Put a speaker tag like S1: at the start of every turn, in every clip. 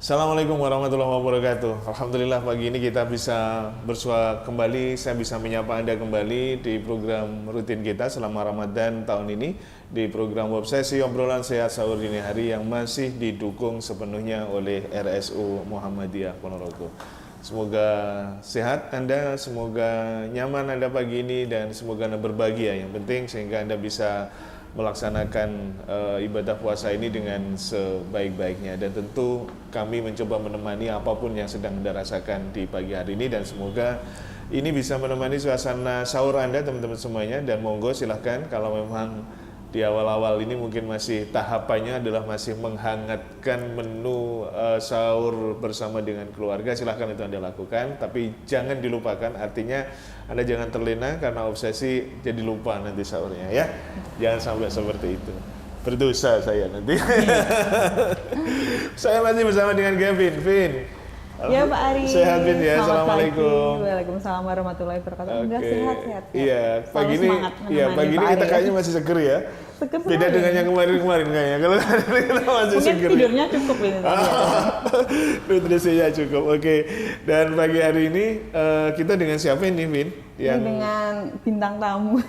S1: Assalamualaikum warahmatullahi wabarakatuh. Alhamdulillah pagi ini kita bisa bersua kembali, saya bisa menyapa Anda kembali di program rutin kita selama Ramadan tahun ini, di program Obsesi Obrolan Sehat Sahur Dini Hari yang masih didukung sepenuhnya oleh RSU Muhammadiyah Ponorogo. Semoga sehat Anda, semoga nyaman Anda pagi ini, dan semoga Anda berbahagia yang penting, sehingga Anda bisa melaksanakan ibadah puasa ini dengan sebaik-baiknya. Dan tentu kami mencoba menemani apapun yang sedang Anda rasakan di pagi hari ini, dan semoga ini bisa menemani suasana sahur Anda teman-teman semuanya. Dan monggo silahkan, kalau memang di awal-awal ini mungkin masih tahapannya adalah masih menghangatkan menu sahur bersama dengan keluarga, silahkan itu Anda lakukan, tapi jangan dilupakan, artinya Anda jangan terlena karena obsesi jadi lupa nanti sahurnya ya. Jangan sampai seperti itu, berdosa saya nanti. Saya masih bersama dengan Kevin. Vin,
S2: ya Pak Ari,
S1: sehat Vin ya. Assalamualaikum.
S2: Waalaikumsalam warahmatullahi wabarakatuh. Enggak, sehat-sehat.
S1: Iya, pagi ini kita kayaknya masih seger ya.
S2: Seger
S1: beda dengan yang kemarin-kemarin kayaknya. Kalau kita masih
S2: mungkin
S1: seger.
S2: Tidurnya cukup ini.
S1: Nutrisinya cukup. Oke. Dan pagi hari ini kita dengan siapa ini, Vin?
S2: Dengan bintang tamu.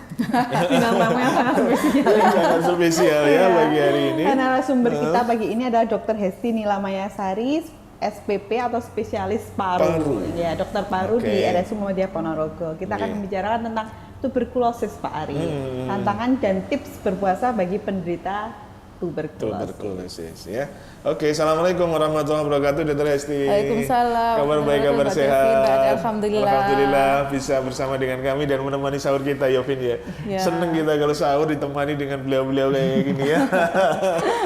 S2: Bintang tamu yang sangat spesial.
S1: Sangat spesial ya pagi hari ini.
S2: Narasumber kita pagi ini adalah Dr. Hesti Nilamayasari, SPP atau spesialis paru. Ya, dokter paru di RSU Muhammadiyah Ponorogo. Kita akan membicarakan tentang tuberkulosis Pak Ari. Tantangan dan tips berpuasa bagi penderita tuberkulosis
S1: ya. Oke, assalamualaikum warahmatullahi wabarakatuh, Dr. Hesti.
S3: Waalaikumsalam.
S1: Kabar baik, kabar sehat.
S3: Alhamdulillah.
S1: Alhamdulillah bisa bersama dengan kami dan menemani sahur kita, Yovin ya. Seneng kita kalau sahur ditemani dengan beliau-beliau kayak gini ya.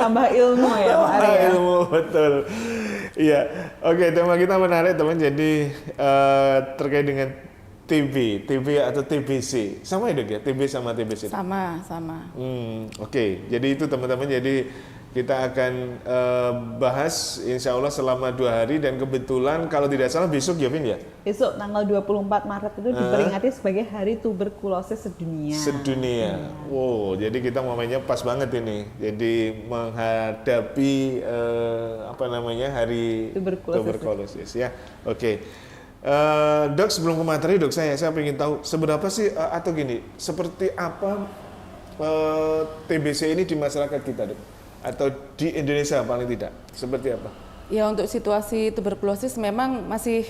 S2: Tambah ilmu ya Pak Ari.
S1: Ilmu, betul. Iya. Oke, tema kita menarik teman. Jadi terkait dengan TB atau TBC, sama ya dok ya? TB sama TBC?
S3: Sama.
S1: Oke. Jadi itu teman-teman, jadi kita akan bahas insya Allah selama 2 hari, dan kebetulan kalau tidak salah besok ya Vin ya?
S2: Besok tanggal 24 Maret itu diperingati sebagai Hari Tuberkulosis Sedunia.
S1: Wow, jadi kita momennya pas banget ini. Jadi menghadapi Hari Tuberkulosis ya. Oke. Dok, sebelum ke materi dok, saya ingin tahu seberapa sih atau gini, seperti apa TBC ini di masyarakat kita dok, atau di Indonesia paling tidak, seperti apa?
S3: Ya, untuk situasi tuberkulosis memang masih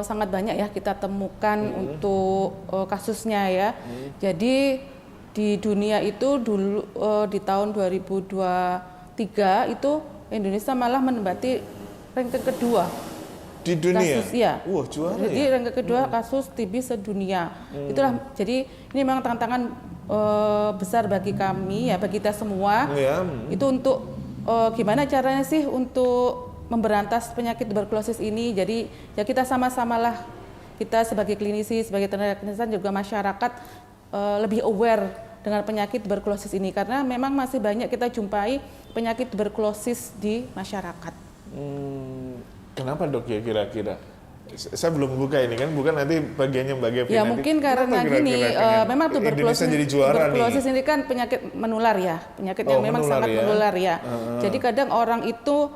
S3: sangat banyak ya kita temukan untuk kasusnya ya. Jadi di dunia itu dulu di tahun 2023 itu Indonesia malah menempati ranking kedua
S1: di dunia.
S3: Kasus, ya.
S1: Wah, juara.
S3: Jadi ranking kedua kasus TB sedunia. Itulah, jadi ini memang tantangan besar bagi kami ya, bagi kita semua. Itu untuk gimana caranya sih untuk memberantas penyakit tuberkulosis ini. Jadi ya kita sama-samalah, kita sebagai klinisi, sebagai tenaga kesehatan, juga masyarakat lebih aware dengan penyakit tuberkulosis ini, karena memang masih banyak kita jumpai penyakit tuberkulosis di masyarakat.
S1: Kenapa dok ya kira-kira? Saya belum buka ini kan, bukan nanti bagiannya bagian
S3: ya mungkin karena gini, memang tuberkulosis ini kan penyakit menular ya, penyakit yang memang sangat menular ya. Jadi kadang orang itu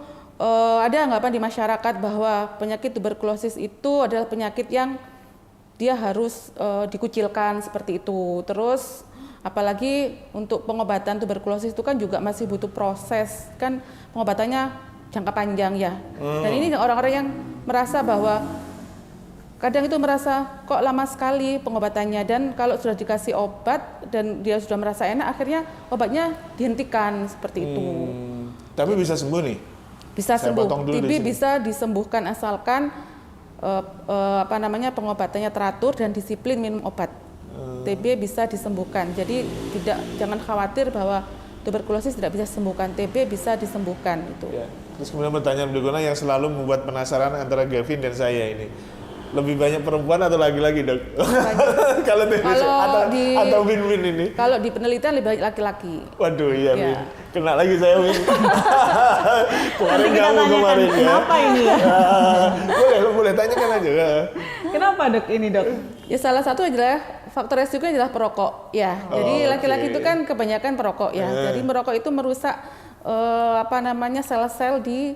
S3: ada anggapan di masyarakat bahwa penyakit tuberkulosis itu adalah penyakit yang dia harus dikucilkan seperti itu. Terus apalagi untuk pengobatan tuberkulosis itu kan juga masih butuh proses, kan pengobatannya jangka panjang ya. Dan ini orang-orang yang merasa bahwa kadang itu merasa kok lama sekali pengobatannya, dan kalau sudah dikasih obat dan dia sudah merasa enak, akhirnya obatnya dihentikan seperti itu.
S1: Tapi bisa sembuh nih?
S3: Bisa sembuh. TB bisa disembuhkan asalkan pengobatannya teratur dan disiplin minum obat. TB bisa disembuhkan. Jadi jangan khawatir bahwa tuberkulosis tidak bisa disembuhkan, TB bisa disembuhkan itu.
S1: Ya. Terus kemudian pertanyaan berikutnya yang selalu membuat penasaran antara Gavin dan saya ini, lebih banyak perempuan atau laki-laki dok? Kalau TBC atau Win-Win ini?
S3: Kalau di penelitian lebih banyak laki-laki.
S1: Waduh iya ya. Win, kena lagi saya Win. Kemarin kamu kemarin ya.
S2: Kenapa ini ya?
S1: Boleh tanyakan aja.
S2: Kenapa dok ini dok?
S3: Ya salah satu adalah faktor resikonya adalah perokok ya. Jadi laki-laki itu kan kebanyakan perokok ya. Jadi merokok itu merusak sel-sel di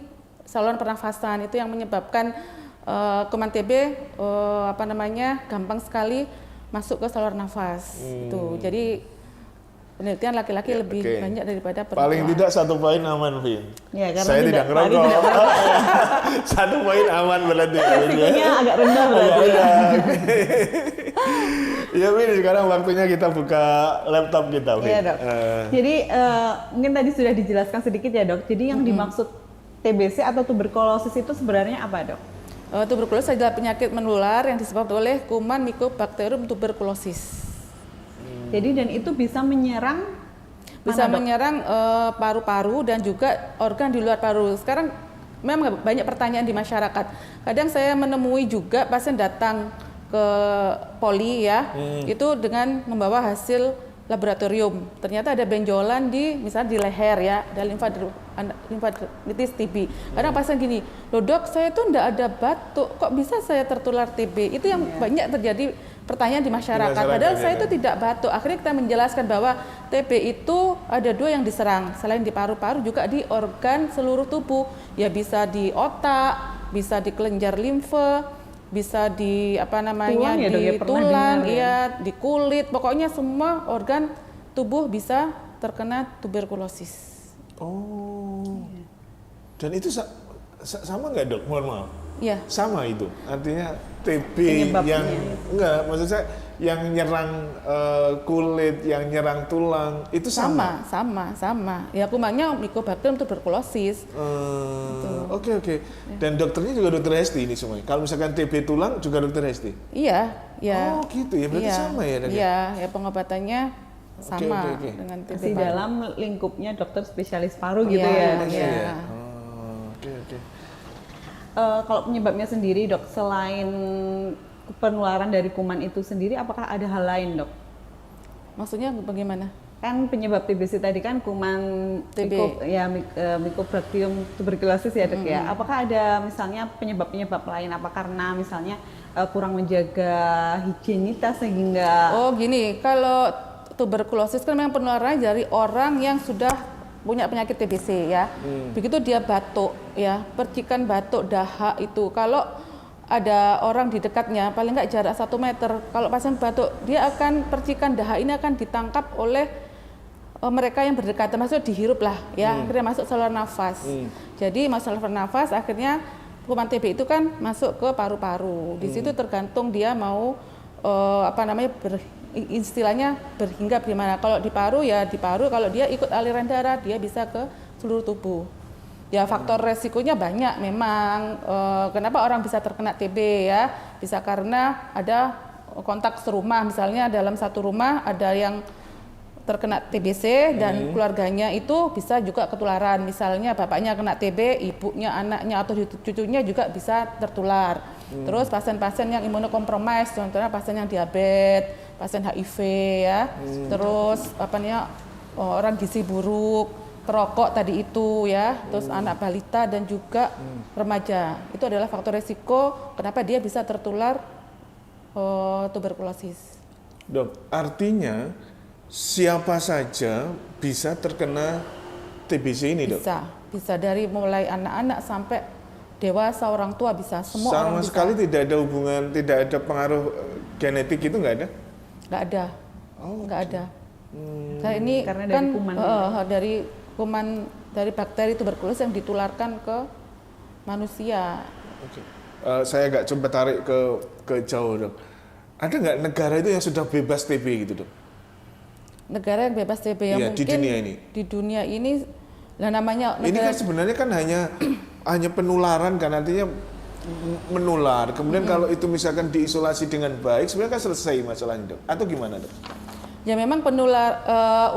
S3: saluran pernafasan, itu yang menyebabkan kuman TB gampang sekali masuk ke saluran nafas. Itu. Jadi penelitian laki-laki lebih banyak daripada perempuan.
S1: Paling tidak 1 poin aman, Vin.
S2: Ya, karena
S1: saya tidak ngerokok. 1 poin aman berarti.
S2: Resikonya agak rendah berarti.
S1: Ya, Vin, sekarang waktunya kita buka laptop kita, Vin.
S2: Iya, Dok. Jadi mungkin tadi sudah dijelaskan sedikit ya, Dok. Jadi yang dimaksud TBC atau tuberkulosis itu sebenarnya apa, Dok?
S3: Tuberkulosis adalah penyakit menular yang disebabkan oleh kuman Mycobacterium tuberculosis.
S2: Jadi dan itu bisa menyerang
S3: menyerang paru-paru dan juga organ di luar paru. Sekarang memang banyak pertanyaan di masyarakat. Kadang saya menemui juga pasien datang ke poli ya, itu dengan membawa hasil laboratorium. Ternyata ada benjolan misalnya di leher ya, ada limfadenitis TB. Kadang pasien gini, loh dok, saya tuh enggak ada batuk, kok bisa saya tertular TB? Itu yang banyak terjadi pertanyaan di masyarakat. Padahal saya itu tidak batuk. Akhirnya kita menjelaskan bahwa TB itu ada 2 yang diserang. Selain di paru-paru juga di organ seluruh tubuh. Ya bisa di otak, bisa di kelenjar limfe, bisa di tulang, di kulit. Pokoknya semua organ tubuh bisa terkena tuberkulosis.
S1: Oh. Dan itu sama nggak, Dok? Mohon maaf.
S3: Iya.
S1: Sama itu. Artinya TB yang enggak, maksud saya yang nyerang kulit, yang nyerang tulang itu sama.
S3: Sama. Ya kumannya Mycobacterium tuberculosis.
S1: Oke. Dan dokternya juga dokter Hesti ini semuanya. Kalau misalkan TB tulang juga dokter Hesti.
S3: Iya.
S1: Oh gitu ya, berarti sama ya, Dok?
S3: Iya, ya pengobatannya sama dengan TB
S2: di dalam lingkupnya dokter spesialis paru gitu ya.
S1: Iya. Oke.
S2: Kalau penyebabnya sendiri, Dok, selain penularan dari kuman itu sendiri, apakah ada hal lain, Dok?
S3: Maksudnya bagaimana?
S2: Kan penyebab TBC tadi kan kuman
S3: TB.
S2: Mycobacterium tuberculosis ya, Dok ya. Apakah ada misalnya penyebab-penyebab lain? Apa karena misalnya kurang menjaga higienitas sehingga?
S3: Oh gini, kalau tuberkulosis kan memang penularannya dari orang yang sudah punya penyakit TBC ya. Begitu dia batuk ya, percikan batuk, dahak itu. Kalau ada orang di dekatnya, paling nggak jarak 1 meter, kalau pasien batuk, dia akan percikan dahak ini akan ditangkap oleh mereka yang berdekatan, maksudnya dihirup lah ya, akhirnya masuk saluran nafas. Jadi masuk saluran nafas, akhirnya kuman TB itu kan masuk ke paru-paru. Di situ tergantung dia mau istilahnya berhinggap di mana. Kalau di paru ya di paru, kalau dia ikut aliran darah dia bisa ke seluruh tubuh. Ya faktor resikonya banyak memang. Kenapa orang bisa terkena TB ya? Bisa karena ada kontak serumah, misalnya dalam satu rumah ada yang terkena TBC dan keluarganya itu bisa juga ketularan. Misalnya bapaknya kena TB, ibunya, anaknya atau cucunya juga bisa tertular. Terus pasien-pasien yang imunokompromis, contohnya pasien yang diabetes, pasien HIV ya. Terus orang gizi buruk, perokok tadi itu ya. Terus anak balita dan juga remaja. Itu adalah faktor resiko kenapa dia bisa tertular tuberkulosis.
S1: Dok, artinya siapa saja bisa terkena TBC ini, Dok?
S3: Bisa dari mulai anak-anak sampai dewasa, orang tua bisa, semua
S1: sama
S3: orang bisa.
S1: Sekali tidak ada hubungan, tidak ada pengaruh genetik itu nggak ada?
S3: Nggak ada. Nggak ada. Nah, ini
S2: karena
S3: kan
S2: dari kuman
S3: dari kuman dari bakteri tuberkulosis yang ditularkan ke manusia.
S1: Saya agak coba tarik ke jauh, Dok. Ada nggak negara itu yang sudah bebas TB gitu, Dok?
S3: Negara yang bebas TB yang mungkin di dunia ini namanya
S1: negara, ini kan sebenarnya kan hanya penularan kan, artinya menular. Kemudian kalau itu misalkan diisolasi dengan baik, sebenarnya kan selesai masalahnya, Dok. Atau gimana, Dok?
S3: Ya memang penular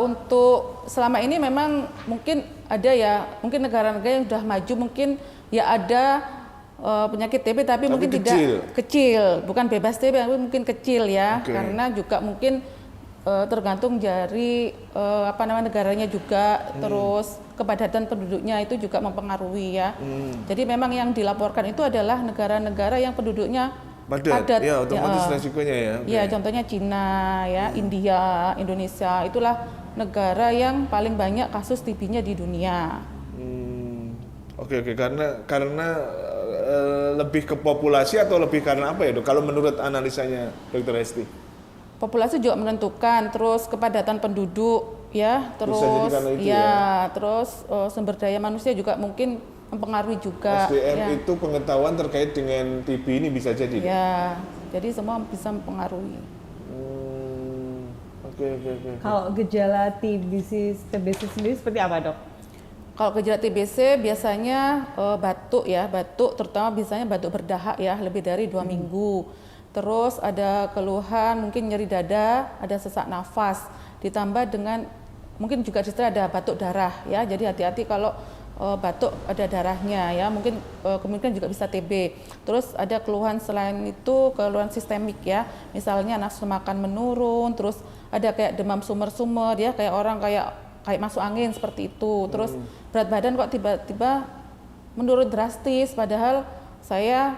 S3: untuk selama ini memang mungkin ada ya, mungkin negara-negara yang sudah maju mungkin ya ada penyakit TB tapi mungkin tidak kecil, bukan bebas TB tapi mungkin kecil ya, karena juga mungkin tergantung dari negaranya juga, terus kepadatan penduduknya itu juga mempengaruhi ya. Jadi memang yang dilaporkan itu adalah negara-negara yang penduduknya padat.
S1: Ya, otomatis resikonya ya.
S3: Ya, contohnya Cina ya, India, Indonesia, itulah negara yang paling banyak kasus TB-nya di dunia.
S1: Oke, karena lebih ke populasi atau lebih karena apa ya, Dok? Kalau menurut analisanya Dr. Hesti?
S3: Populasi juga menentukan, terus kepadatan penduduk ya, terus terus sumber daya manusia juga mungkin mempengaruhi juga.
S1: SDM
S3: ya.
S1: itu pengetahuan terkait dengan TB ini bisa jadi.
S3: Ya, jadi semua bisa mempengaruhi.
S1: Oke.
S2: Kalau gejala TBC sendiri seperti apa, Dok?
S3: Kalau gejala TBC biasanya batuk ya, batuk terutama biasanya batuk berdahak ya, lebih dari 2 minggu. Terus ada keluhan mungkin nyeri dada, ada sesak nafas, ditambah dengan mungkin juga ada batuk darah ya. Jadi hati-hati kalau batuk ada darahnya ya, mungkin kemungkinan juga bisa TB. Terus ada keluhan selain itu, keluhan sistemik ya, misalnya nafsu makan menurun, terus ada kayak demam sumber-sumber ya, kayak orang kayak masuk angin seperti itu. Terus berat badan kok tiba-tiba menurun drastis, padahal saya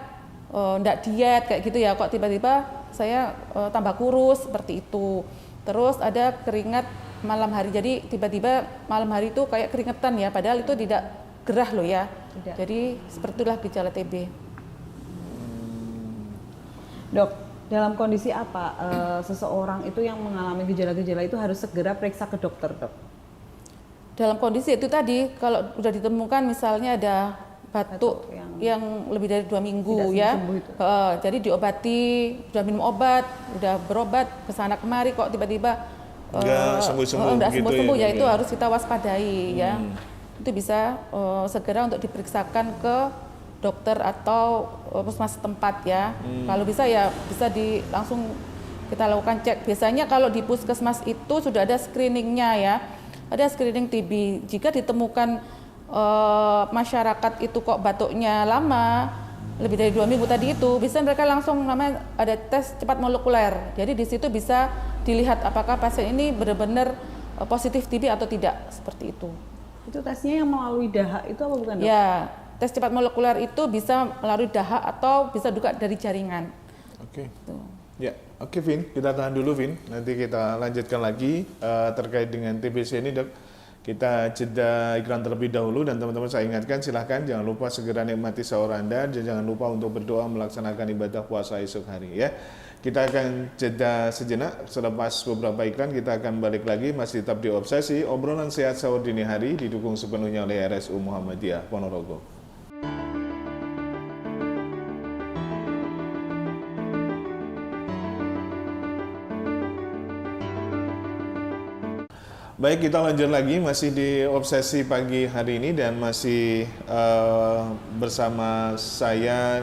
S3: enggak diet kayak gitu ya, kok tiba-tiba saya tambah kurus seperti itu. Terus ada keringat malam hari, jadi tiba-tiba malam hari itu kayak keringetan ya, padahal itu tidak gerah loh ya. Tidak. Jadi seperti itulah gejala TB.
S2: Dok, dalam kondisi apa seseorang itu yang mengalami gejala-gejala itu harus segera periksa ke dokter, Dok?
S3: Dalam kondisi itu tadi, kalau sudah ditemukan misalnya ada batuk yang lebih dari 2 minggu ya, jadi diobati, sudah minum obat, sudah berobat kesana kemari, kok tiba-tiba
S1: nggak sembuh-sembuh
S3: ya, itu harus kita waspadai ya. Itu bisa segera untuk diperiksakan ke dokter atau puskesmas setempat ya. Kalau bisa ya bisa langsung kita lakukan cek. Biasanya kalau di puskesmas itu sudah ada screeningnya ya. Ada screening TB. Jika ditemukan masyarakat itu kok batuknya lama, lebih dari 2 minggu tadi itu, bisa mereka langsung namanya ada tes cepat molekuler. Jadi di situ bisa dilihat apakah pasien ini benar-benar positif TB atau tidak, seperti itu.
S2: Itu tesnya yang melalui dahak itu apa bukan, Dok?
S3: Ya, tes cepat molekuler itu bisa melalui dahak atau bisa juga dari jaringan.
S1: Oke. Ya, oke Vin, kita tahan dulu Vin. Nanti kita lanjutkan lagi terkait dengan TBC ini, Dok. Kita jeda iklan terlebih dahulu, dan teman-teman saya ingatkan silahkan jangan lupa segera nikmati sahur Anda, dan jangan lupa untuk berdoa melaksanakan ibadah puasa esok hari ya. Kita akan jeda sejenak, selepas beberapa iklan kita akan balik lagi, masih tetap di Obsesi, obrolan sehat sahur dini hari, didukung sepenuhnya oleh RSU Muhammadiyah Ponorogo. Baik, kita lanjut lagi, masih di Obsesi pagi hari ini, dan masih bersama saya,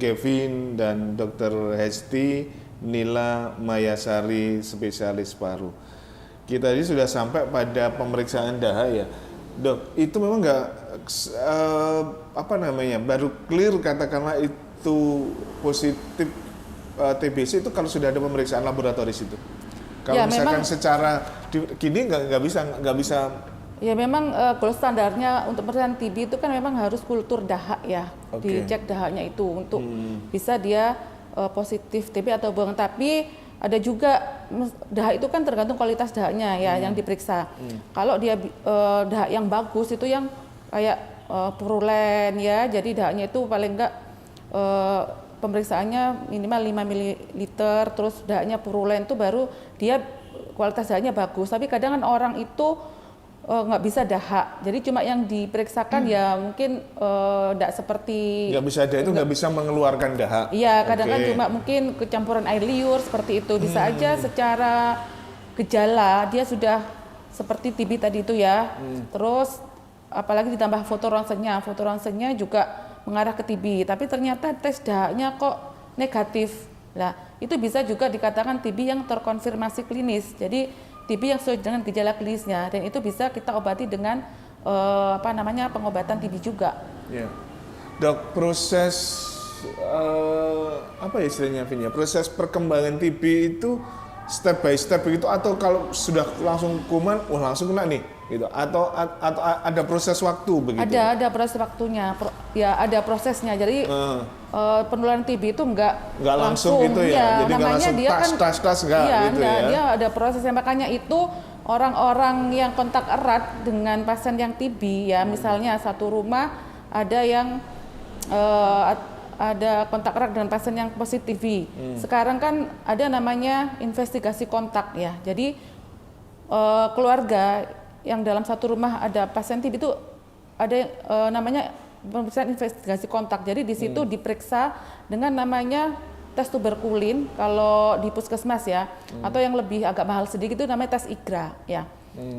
S1: Kevin, dan Dr. Hesti Nila Mayasari, spesialis paru. Kita tadi sudah sampai pada pemeriksaan dahak ya, Dok. Itu memang nggak baru clear katakanlah itu positif TBC itu kalau sudah ada pemeriksaan laboratoris itu. Kalau ya, misalkan memang, secara gini nggak bisa.
S3: Ya memang gold standarnya untuk pemeriksaan TB itu kan memang harus kultur dahak ya, dicek dahaknya itu untuk bisa dia positif TB atau bukan. Tapi ada juga dahak itu kan tergantung kualitas dahaknya ya yang diperiksa. Kalau dia dahak yang bagus itu yang kayak purulen ya, jadi dahaknya itu paling enggak pemeriksaannya minimal 5 ml, terus dahaknya purulen itu baru dia kualitas dahaknya bagus. Tapi kadang kan orang itu nggak bisa dahak, jadi cuma yang diperiksakan ya mungkin nggak seperti
S1: nggak bisa dahak itu nggak bisa mengeluarkan dahak.
S3: Iya, kadang kan cuma mungkin kecampuran air liur seperti itu. Bisa aja secara gejala dia sudah seperti TB tadi itu ya. Terus apalagi ditambah foto ronsennya juga mengarah ke TB, tapi ternyata tes dahaknya kok negatif. Nah, itu bisa juga dikatakan TB yang terkonfirmasi klinis. Jadi TB yang sesuai dengan gejala klinisnya, dan itu bisa kita obati dengan pengobatan TB juga.
S1: Ya. Dok, proses apa istilahnya Vin ya? Proses perkembangan TB itu step by step begitu, atau kalau sudah langsung kuman, langsung kena nih gitu, atau ada proses waktu begitu?
S3: Ada proses waktunya, ya ada prosesnya. Jadi penularan TB itu nggak
S1: langsung gitu ya. Jadi
S3: namanya
S1: langsung
S3: dia
S1: tas enggak
S3: iya,
S1: gitu ya.
S3: Dia ada prosesnya, makanya itu orang-orang yang kontak erat dengan pasien yang TB ya, misalnya satu rumah ada yang ada kontak erat dengan pasien yang positif TB. Sekarang kan ada namanya investigasi kontak ya. Jadi keluarga yang dalam satu rumah ada pasien TB itu ada namanya pemeriksaan investigasi kontak. Jadi di situ diperiksa dengan namanya tes tuberkulin kalau di puskesmas ya, atau yang lebih agak mahal sedikit itu namanya tes IGRA ya.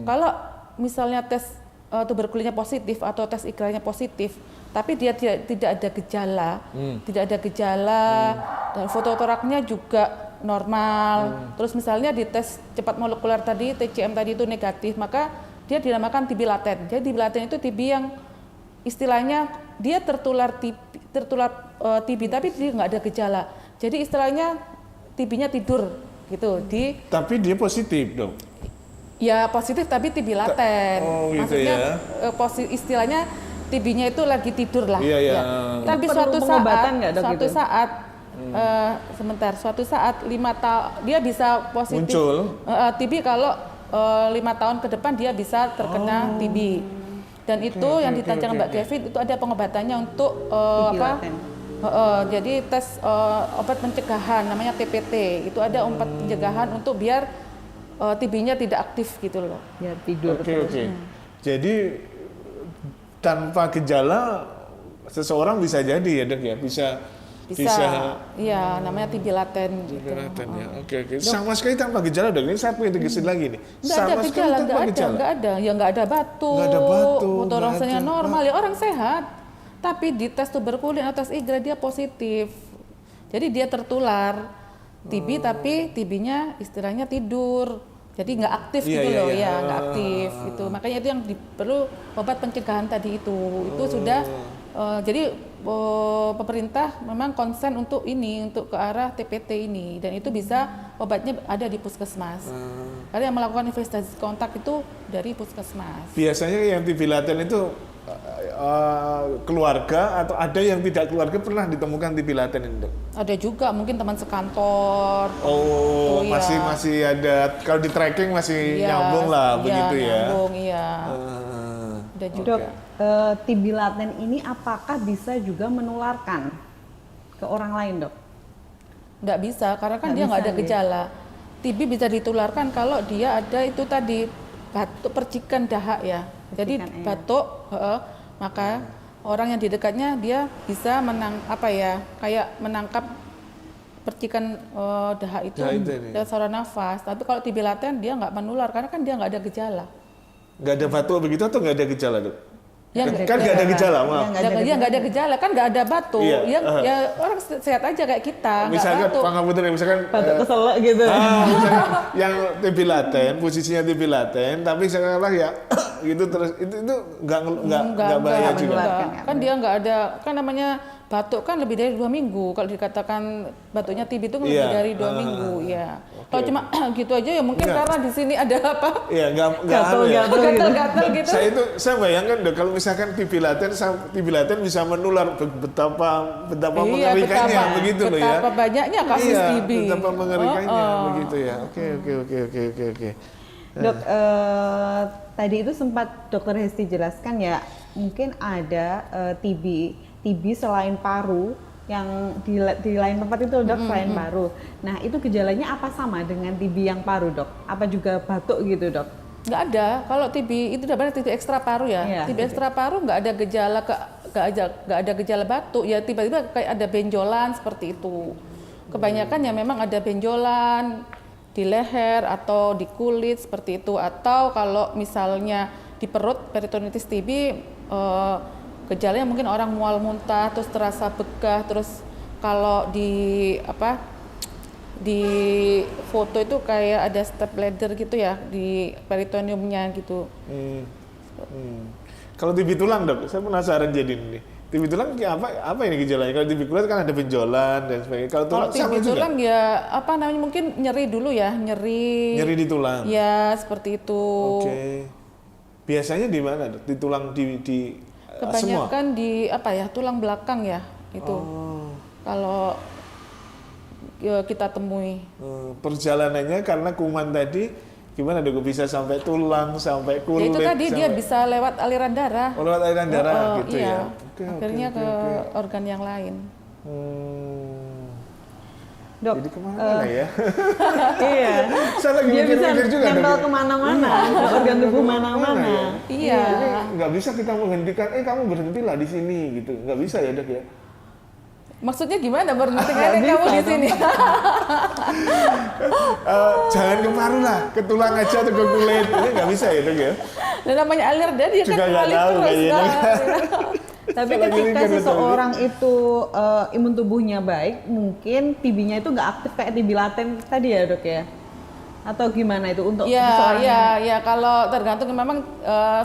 S3: Kalau misalnya tes tuberkulinnya positif atau tes IGRA-nya positif, tapi dia tidak ada gejala, dan foto toraknya juga normal. Terus misalnya di tes cepat molekuler tadi, TCM tadi itu negatif, maka dia dinamakan TB laten. Jadi TB laten itu TB yang istilahnya dia tertular TB tapi dia nggak ada gejala. Jadi istilahnya TB-nya tidur gitu
S1: Tapi dia positif dong.
S3: Ya positif tapi TB laten.
S1: Gitu
S3: maksudnya
S1: ya.
S3: Istilahnya TB-nya itu lagi tidur lah.
S1: Iya.
S3: Ya. Tapi suatu saat 5 tahun dia bisa positif
S1: muncul
S3: TB kalau 5 tahun ke depan dia bisa terkena TB. Dan itu yang ditanya Mbak Kevin itu ada pengobatannya untuk jadi tes obat pencegahan namanya TPT. Itu ada obat pencegahan untuk biar TB-nya tidak aktif gitu loh.
S2: Biar tidur.
S1: Oke. Jadi tanpa gejala seseorang bisa jadi ya dok ya, bisa.
S3: Iya, namanya TB laten.
S1: TB laten ya. Oke. Sama sekali tanpa gejala dok. Ini saya pengen tegasin lagi nih.
S3: Nggak ada batuk. Foto rasanya normal ya, orang sehat. Tapi di tes tuberkulin atau tes IGRA dia positif. Jadi dia tertular TB tapi TB-nya istilahnya tidur. Jadi nggak aktif nggak aktif itu. Makanya itu yang perlu obat pencegahan tadi itu sudah. Jadi pemerintah memang konsen untuk ke arah TPT ini, dan itu bisa obatnya ada di puskesmas. Karena yang melakukan investigasi kontak itu dari puskesmas.
S1: Biasanya yang TB laten itu keluarga atau ada yang tidak keluarga pernah ditemukan TB laten ini dok?
S3: Ada juga mungkin teman sekantor.
S1: Masih ada, kalau di tracking masih nyambung lah begitu ya.
S3: Nyambung, iya. Ada juga.
S2: Dok, TB laten ini apakah bisa juga menularkan ke orang lain dok?
S3: Nggak bisa, karena kan dia nggak ada gejala. TB bisa ditularkan kalau dia ada itu tadi batuk, percikan dahak ya. Jadi batuk, maka orang yang di dekatnya dia bisa kayak menangkap percikan dahak itu dari saluran nafas. Tapi kalau TB laten dia nggak menular karena kan dia nggak ada gejala.
S1: Nggak ada batuk begitu atau nggak ada gejala dok? Kan nggak ada gejala, maaf.
S3: Dia nggak ada gejala, kan nggak ada batuk. Ya orang sehat aja kayak kita.
S1: Misalkan
S2: batuk keselak gitu.
S1: Misalkan yang TB laten, posisinya TB laten, tapi sekarang ya gitu terus itu nggak bahaya juga.
S3: Kan dia nggak ada, kan namanya batuk kan lebih dari 2 minggu. Kalau dikatakan batuknya TB itu lebih dari 2 minggu, ya. Kalau cuma gitu aja ya mungkin karena di sini ada apa?
S1: Iya,
S3: gatal gitu.
S1: Saya bayangkan deh kalau misalkan TB laten bisa menular, betapa mengerikannya begitu loh ya.
S3: Betapa banyaknya kasus TB.
S1: Betapa mengerikannya begitu ya. Oke.
S2: Dok, tadi itu sempat Dokter Hesti jelaskan ya, mungkin ada TB selain paru yang di lain tempat itu dok, selain paru. Nah itu gejalanya apa sama dengan TB yang paru dok? Apa juga batuk gitu dok?
S3: Nggak ada. Kalau TB itu namanya TB ekstra paru ya. TB ekstra paru nggak ada gejala batuk ya, tiba-tiba kayak ada benjolan seperti itu. Kebanyakan ya memang ada benjolan di leher atau di kulit seperti itu, atau kalau misalnya di perut peritonitis TB gejalanya mungkin orang mual muntah terus terasa begah, terus kalau di foto itu kayak ada step ladder gitu ya di peritoniumnya gitu.
S1: Kalau TB tulang dok, saya penasaran jadi ini. TB tulang apa ini gejalanya? Kalau TB kulit kan ada benjolan dan sebagainya. Kalau
S3: TB tulang ya mungkin nyeri dulu ya, nyeri
S1: di tulang.
S3: Ya seperti itu.
S1: Oke. Biasanya di mana dok? Di tulang di
S3: kebanyakan semua? Tulang belakang ya itu. Kalau kita temui.
S1: Perjalanannya karena kuman tadi Gimana dok bisa sampai tulang, sampai kulit?
S3: Ya itu tadi dia bisa lewat aliran darah.
S1: Oh, lewat aliran darah gitu
S3: iya.
S1: ya.
S3: Akhirnya ke organ yang lain.
S2: Dok,
S1: jadi kemana ya?
S2: Iya.
S1: Saya lagi
S2: dia bisa
S1: mikir juga
S2: nempel kemana-mana, ke organ tubuh mana-mana.
S1: Ya?
S3: Iya.
S1: Ini nggak bisa kita menghentikan, kamu berhentilah di sini gitu. Nggak bisa ya dok ya?
S3: Maksudnya gimana berhentikan kamu di sini?
S1: Jangan ke paru lah, ke tulang aja atau ke kulit. Ini nggak bisa ya dok ya?
S3: Dan namanya aliran darah dia
S1: juga
S3: kan
S1: nggak tahu kayaknya.
S2: Tapi ketika seseorang itu imun tubuhnya baik, mungkin TB-nya itu nggak aktif kayak TB laten tadi ya dok ya? Atau gimana itu untuk seseorang?
S3: Ya kalau tergantung memang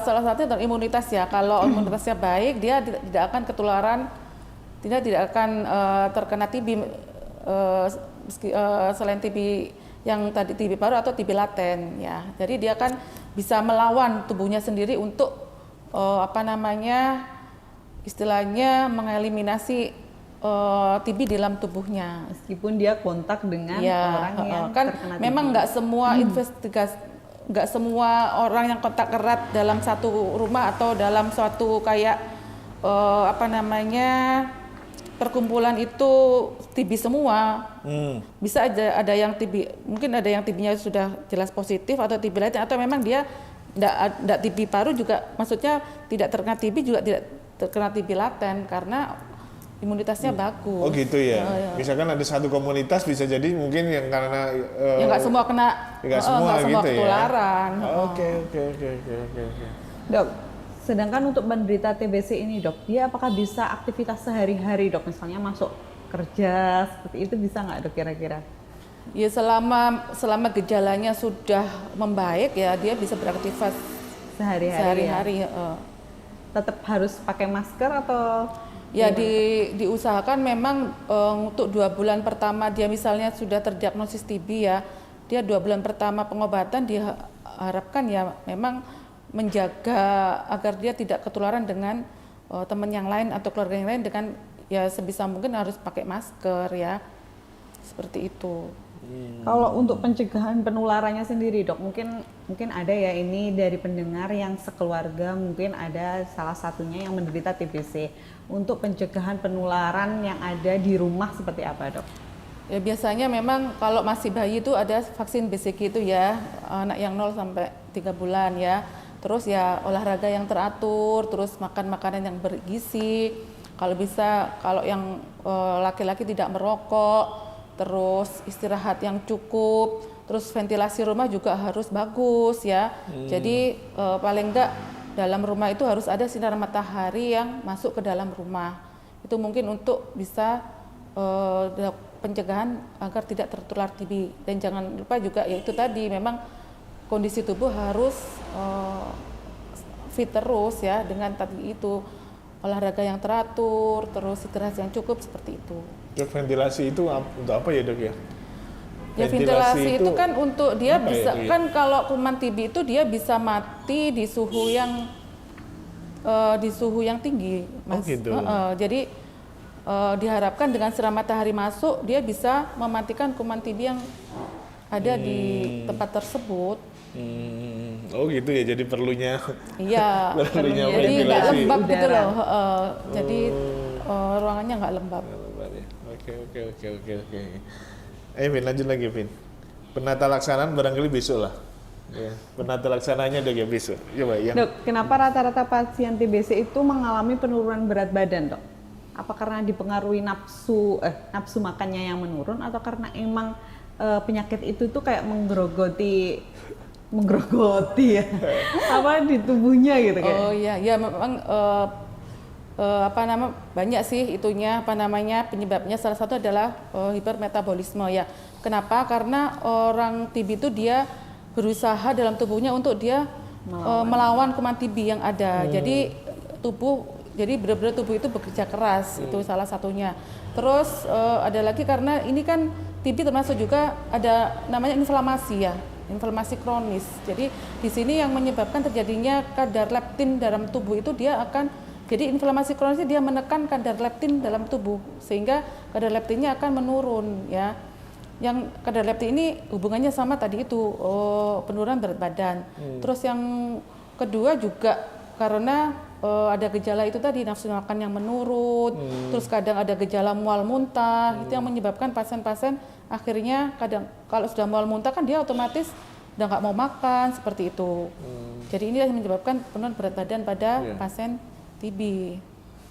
S3: salah satu imunitas ya. Kalau imunitasnya baik, dia tidak akan ketularan, tidak akan terkena TB selain TB yang tadi TB paru atau TB laten ya. Jadi dia kan bisa melawan tubuhnya sendiri untuk istilahnya mengeliminasi TB di dalam tubuhnya.
S2: Meskipun dia kontak dengan orang yang
S3: kan
S2: terkena TB.
S3: memang nggak semua nggak semua orang yang kontak erat dalam satu rumah atau dalam suatu kayak perkumpulan itu TB semua. Bisa aja ada yang TB, mungkin ada yang TB-nya sudah jelas positif atau TB lain, atau memang dia tidak TB paru juga, maksudnya tidak terkena TB juga tidak terkena TB laten karena imunitasnya bagus.
S1: Oh gitu ya. Misalkan ada satu komunitas bisa jadi mungkin yang karena
S3: ya nggak semua kena,
S1: nggak semua gitu
S3: ketularan.
S1: Ya. Oke.
S2: Dok, sedangkan untuk penderita TBC ini dok, dia apakah bisa aktivitas sehari-hari dok, misalnya masuk kerja seperti itu bisa nggak dok kira-kira?
S3: Ya selama gejalanya sudah membaik ya dia bisa beraktivitas sehari-hari.
S2: Tetap harus pakai masker atau?
S3: Ya diusahakan memang untuk 2 bulan pertama dia misalnya sudah terdiagnosis TB ya, dia 2 bulan pertama pengobatan diharapkan ya memang menjaga agar dia tidak ketularan dengan teman yang lain atau keluarga yang lain dengan ya sebisa mungkin harus pakai masker ya, seperti itu.
S2: Kalau untuk pencegahan penularannya sendiri dok, mungkin ada ya ini dari pendengar yang sekeluarga mungkin ada salah satunya yang menderita TBC. Untuk pencegahan penularan yang ada di rumah seperti apa dok?
S3: Ya biasanya memang kalau masih bayi itu ada vaksin BCG itu ya, anak yang 0 sampai 3 bulan ya. Terus ya olahraga yang teratur, terus makan makanan yang bergizi. Kalau bisa, kalau yang laki-laki tidak merokok, terus istirahat yang cukup, terus ventilasi rumah juga harus bagus ya. Jadi paling enggak dalam rumah itu harus ada sinar matahari yang masuk ke dalam rumah. Itu mungkin untuk bisa pencegahan agar tidak tertular TB. Dan jangan lupa juga yaitu tadi memang kondisi tubuh harus fit terus ya, dengan tadi itu olahraga yang teratur, terus istirahat yang cukup seperti itu.
S1: Dok, ventilasi itu untuk apa ya dok ya?
S3: Ya ventilasi itu kan untuk dia bisa ya? Kan kalau kuman TB itu dia bisa mati di suhu yang tinggi, Mas.
S1: Oh gitu.
S3: Jadi diharapkan dengan sinar matahari masuk dia bisa mematikan kuman TB yang ada di tempat tersebut.
S1: Oh gitu ya, jadi perlunya.
S3: Iya. Jadi nggak lembab gitu loh. Jadi ruangannya nggak lembab. Oke.
S1: Vin, lanjut lagi Vin. Penata laksanaan barangkali besok lah. Ya, penata laksananya dok ya besok. Coba yang.
S2: Dok, kenapa rata-rata pasien TBC itu mengalami penurunan berat badan dok? Apa karena dipengaruhi nafsu makannya yang menurun atau karena emang penyakit itu tuh kayak menggerogoti ya apa di tubuhnya gitu kayak?
S3: Oh iya, ya memang banyak sih itunya penyebabnya, salah satu adalah hipermetabolisme ya. Kenapa? Karena orang TB itu dia berusaha dalam tubuhnya untuk dia melawan kuman TB yang ada. Jadi benar-benar tubuh itu bekerja keras, itu salah satunya. Terus ada lagi karena ini kan TB termasuk juga ada namanya inflamasi ya, inflamasi kronis. Jadi di sini yang menyebabkan terjadinya kadar leptin dalam tubuh itu jadi inflamasi kronis dia menekan kadar leptin dalam tubuh sehingga kadar leptinnya akan menurun ya. yang kadar leptin ini hubungannya sama tadi itu penurunan berat badan. Terus yang kedua juga karena ada gejala itu tadi nafsu makan yang menurun, terus kadang ada gejala mual muntah, itu yang menyebabkan pasien-pasien akhirnya kadang kalau sudah mual muntah kan dia otomatis udah nggak mau makan seperti itu. Jadi ini yang menyebabkan penurunan berat badan pada pasien TB.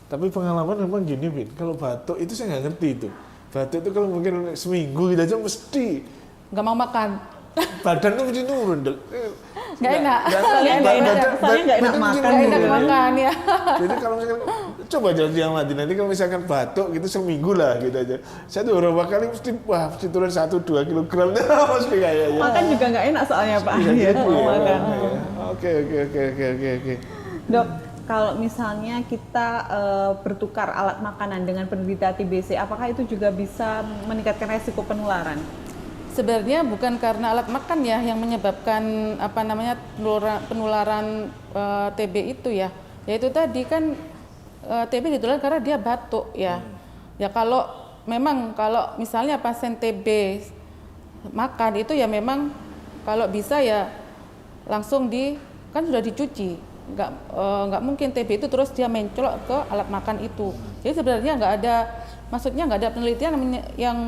S1: Tapi pengalaman memang gini, Bin, kalau batuk itu saya nggak ngerti itu. Batuk itu kalau mungkin seminggu gitu aja mesti
S3: nggak mau makan.
S1: Badan tuh mesti nurun, Dok.
S3: Nggak enak.
S2: Soalnya nggak enak makan.
S3: Nggak enak makan ya.
S1: Jadi kalau misalkan coba jangan diamati nanti kalau misalkan batuk gitu seminggu lah gitu aja. Saya tuh beberapa kali mesti turun 1-2 kilogram mesti kayaknya.
S2: Makan juga nggak enak soalnya Pak.
S1: Iya,
S2: makan.
S1: Oke.
S2: Dok, kalau misalnya kita bertukar alat makanan dengan penderita TBC, apakah itu juga bisa meningkatkan resiko penularan?
S3: Sebenarnya bukan karena alat makan ya yang menyebabkan penularan TB itu ya. Yaitu tadi kan TB ditularkan karena dia batuk ya. Ya kalau misalnya pasien TB makan itu ya memang kalau bisa ya langsung kan sudah dicuci. Nggak mungkin TB itu terus dia mencolok ke alat makan itu. Jadi sebenarnya nggak ada penelitian yang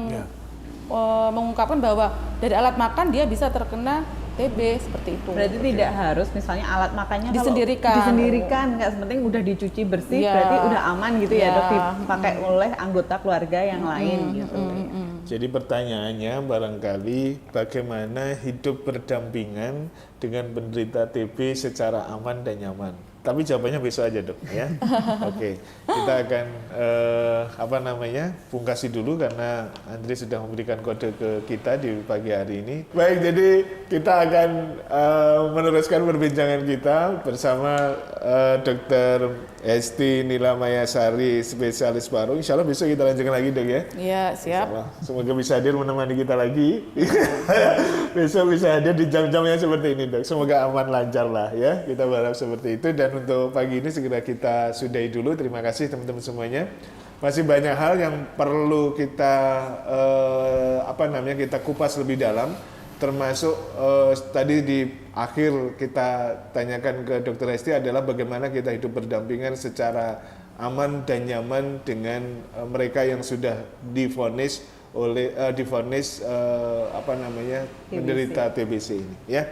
S3: mengungkapkan bahwa dari alat makan dia bisa terkena TB seperti itu.
S2: Berarti tidak harus misalnya alat makannya
S3: disendirikan,
S2: nggak sepenting udah dicuci bersih, berarti udah aman gitu ya dok, dipakai oleh anggota keluarga yang lain gitu.
S1: Jadi pertanyaannya barangkali bagaimana hidup berdampingan dengan penderita TB secara aman dan nyaman. Tapi jawabannya besok aja dok ya. Oke, kita akan pungkasi dulu karena Andre sudah memberikan kode ke kita di pagi hari ini. Baik, jadi kita akan meneruskan perbincangan kita bersama Dr. Hesti Nilamayasari, spesialis paru. Insya Allah besok kita lanjutkan lagi dok ya.
S3: Iya, siap.
S1: Semoga bisa hadir menemani kita lagi. Besok bisa hadir di jam-jamnya seperti ini dok. Semoga aman lancar lah ya. Kita berharap seperti itu. Dan untuk pagi ini segera kita sudahi dulu. Terima kasih teman-teman semuanya. Masih banyak hal yang perlu kita kita kupas lebih dalam. Termasuk tadi di akhir kita tanyakan ke Dr. Hesti adalah bagaimana kita hidup berdampingan secara aman dan nyaman dengan mereka yang sudah divonis menderita TBC ini ya.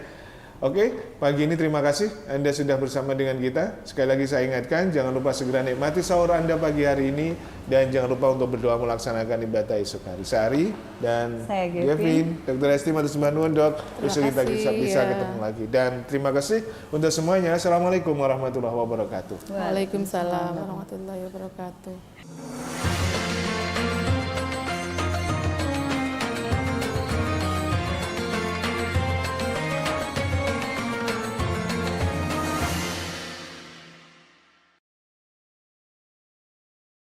S1: Oke, pagi ini terima kasih Anda sudah bersama dengan kita. Sekali lagi saya ingatkan, jangan lupa segera nikmati sahur Anda pagi hari ini dan jangan lupa untuk berdoa melaksanakan ibadah esok hari. Sari dan Kevin, Dr. Hesti matur sembah nuwun dok. Besok kita bisa ketemu lagi. Dan terima kasih untuk semuanya. Assalamualaikum warahmatullahi wabarakatuh.
S3: Waalaikumsalam warahmatullahi wabarakatuh.